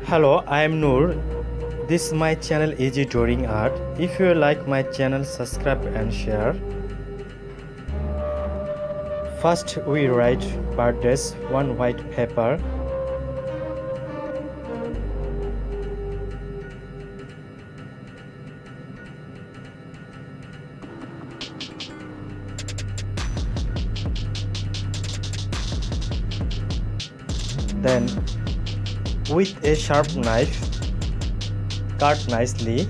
Hello, I am Noor. This is my channel Easy Drawing Art. If you like my channel, subscribe and share. First we write birthdays, one white paper. Then with a sharp knife, cut nicely.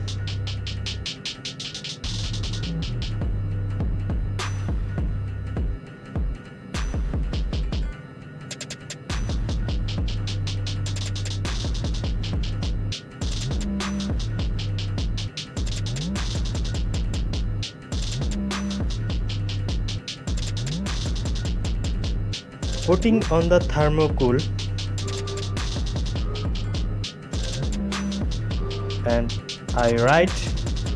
Putting on the thermocol and I write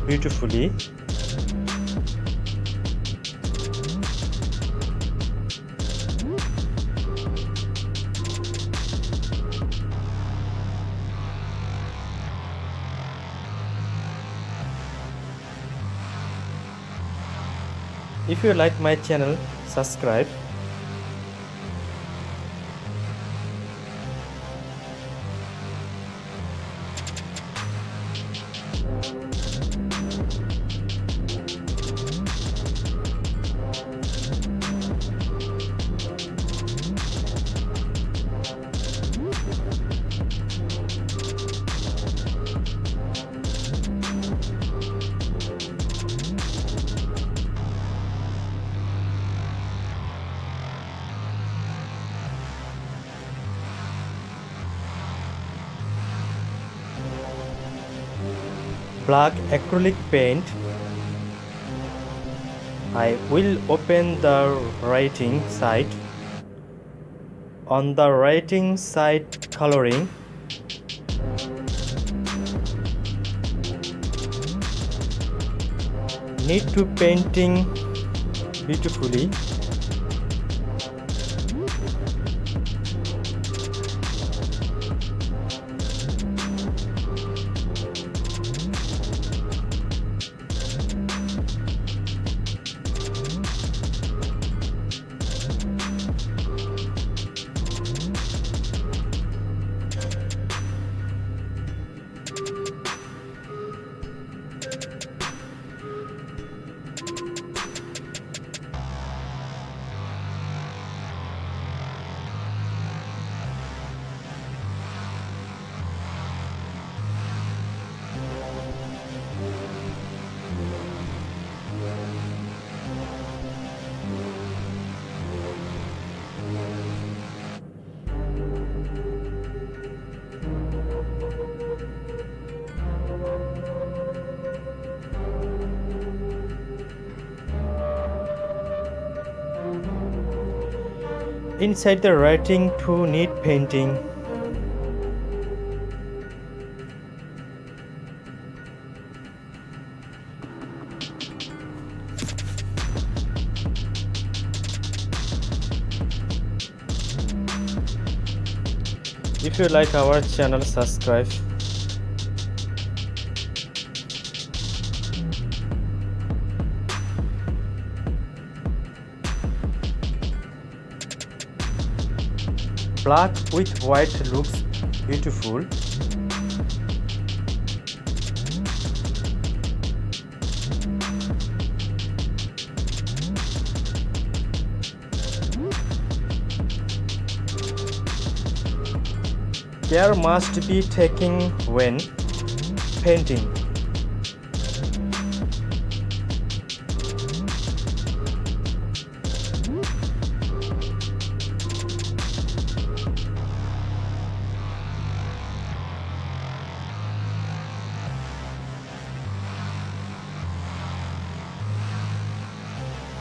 beautifully. If you like my channel, subscribe. Black acrylic paint. I will open the writing side. On the writing side, coloring. Need to painting beautifully. Inside the writing to need painting. If you like our channel, subscribe. Black with white looks beautiful. Care must be taken when painting.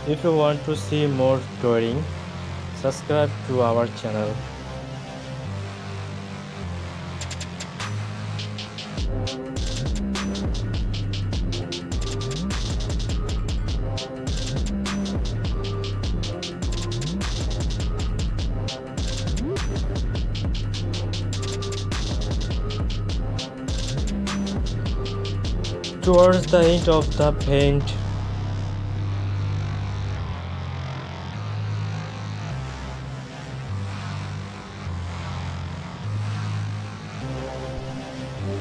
If you want to see more drawing, subscribe to our channel. towards the end of the paint.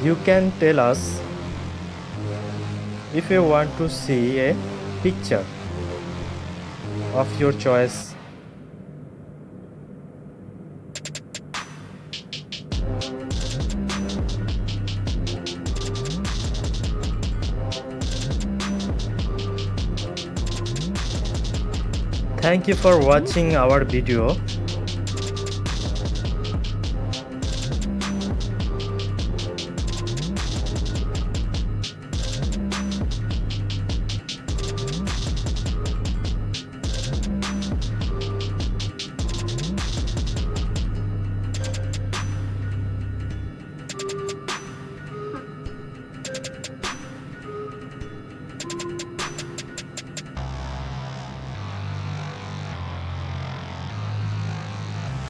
You can tell us if you want to see a picture of your choice. Thank you for watching our video.